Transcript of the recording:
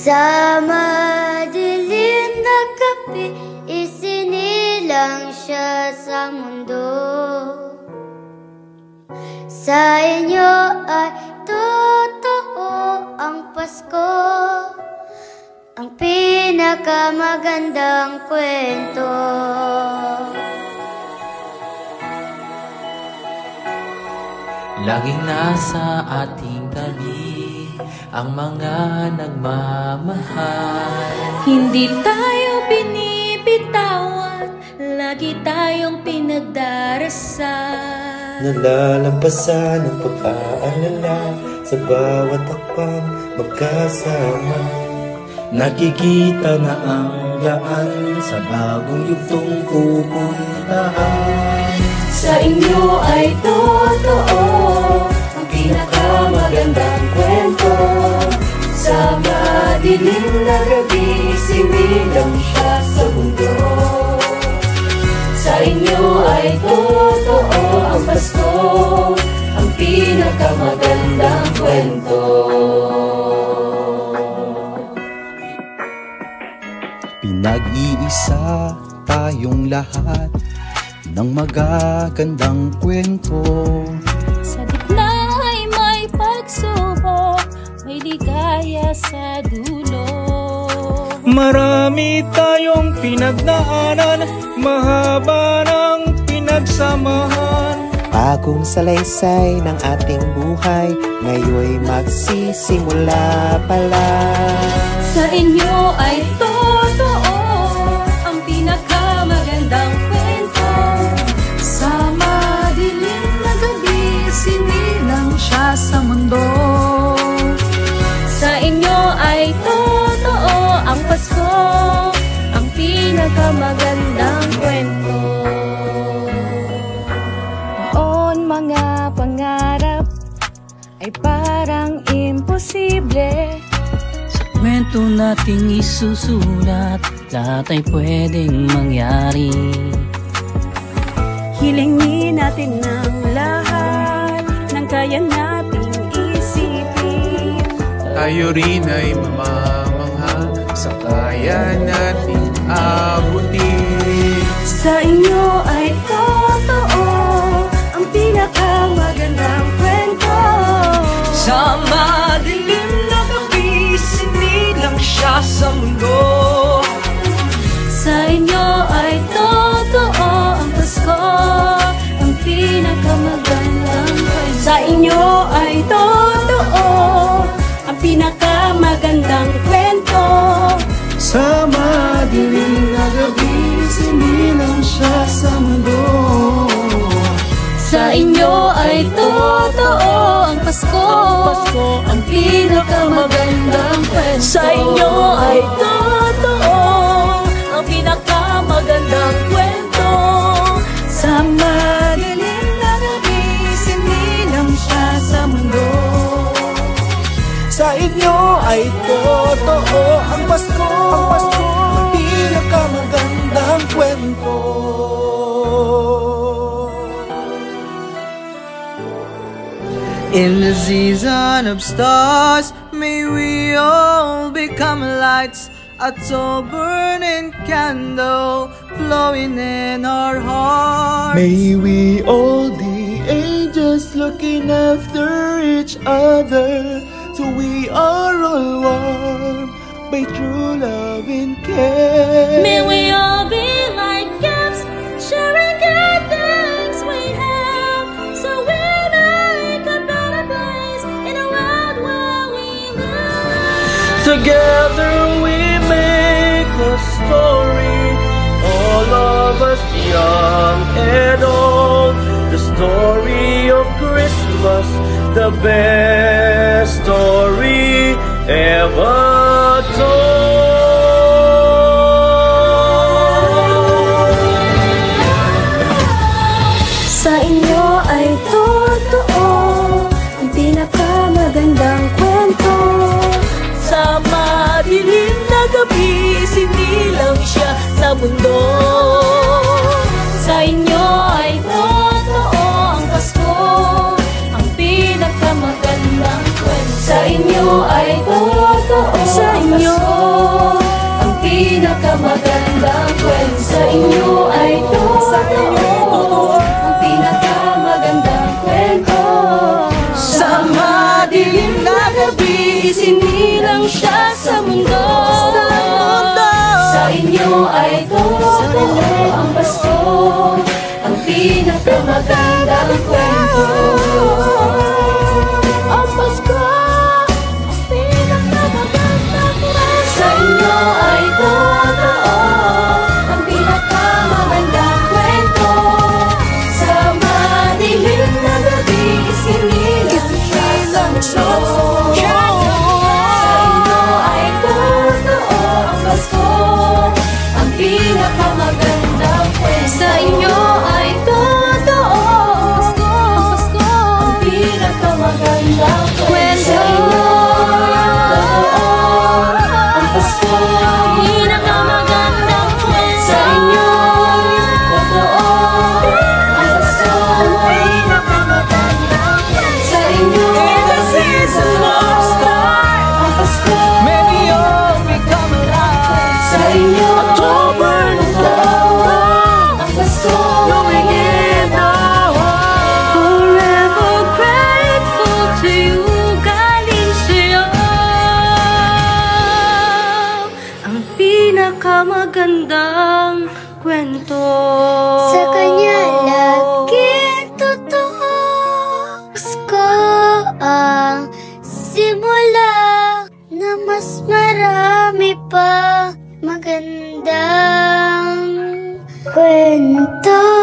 Sa madilim na gabi, isinilang siya sa mundo. Sa inyo ay totoo ang Pasko, ang pinakamagandang kwento. Laging nasa ating tabi ang mga nagmamahal. Hindi tayo binibitawan, lagi tayong pinagdarasal. Nalalampasan ang pag-aalala sa bawat takpang magkasama. Nakikita na ang daan sa bagong yugtong pupuntahan. Sa inyo ay totoo ang pinakamagandang kwento. Sa madilim na gabi, sinilang siya sa mundo. Sa inyo ay totoo ang Pasko, ang pinakamagandang kwento. Pinag-iisa tayong lahat ng magagandang kwento. Sa gitna ay may pagsubok, may ligaya sa dulo. Marami tayong pinagdaanan, mahaba ng pinagsamahan. Bagong salaysay ng ating buhay, ngayon'y magsisimula pala. Sa inyo ay totoo ang pinakamagandang kwento. Sa madilim na gabi, sinilang siya sa mundo. Sa inyo ay totoo ang Pasko, ang pinakamagandang kwento. Noon mga pangarap ay parang imposible. Sa kwento nating isusulat, lahat ay pwedeng mangyari. Hilingin natin ng lahat ng kaya nating isipin. Tayo rin ay mamamangha sa kaya nating abutin. Sa inyo ay totoo ang pinakamagandang kwento. Sa madilim na gabi, sinilang siya sa mundo. Sa inyo ay totoo ang Pasko, ang pinakamagandang kwento. Sa inyo ay totoo ang pinakamagandang kwento. Sa madilim na gabi, sinilang siya sa mundo. Sa inyo ay totoo ang Pasko, ang pinakamagandang kwento. Sa inyo ay totoo ang pinakamagandang kwento. Sa madilim na gabi, sinilang siya sa mundo. Sa inyo ay totoo ang Pasko, ang pinakamagandang kwento. In the season of stars, may we all become lights, a tall burning candle flowing in our hearts. May we all be angels looking after each other, so we are all warm by true love and care. May we all be like gifts, sharing good things we have, so we make a better place in a world where we live. Together we make a story, all of us young and old. The story of Christmas, the best story ever told. Sa inyo ay totoo ang pinakamagandang kwento. Sa madilim na gabi, sinilang siya sa mundo. Sa inyo ay totoo ang Pasko, ang pinakamagandang kwento. Sa inyo ay totoo Sa inyo, ang pinakamagandang kwento. Sa madilim na gabi, isinilang siya sa mundo. Sa inyo ay totoo ang Pasko, ang pinakamagandang kwento. Ang Pasko, ang pinakamagandang kwento. Sa inyo ay totoo ang pinakamagandang kwento. Sa madilim na gabi, isinilang siya sa mundo. Sa inyo ay totoo ang Pasko, ang pinakamagandang kwento. Sa inyo ay totoo ang pinakamagandang kwento. Sa inyo ang Pasko, pinakamagandang kwento. Sa inyo totoo ang Pasko, pinakamagandang kwento. Sa inyo in the season of stars, ang Pasko, Maybe you'll become alive. sa inyo October ang Pasko, knowing it all. Forever grateful to you, galing sa'yo ang pinakamagandang kwento. Sa kanya laging totoo. Pasko ang simula na mas marami pa magandang kwento.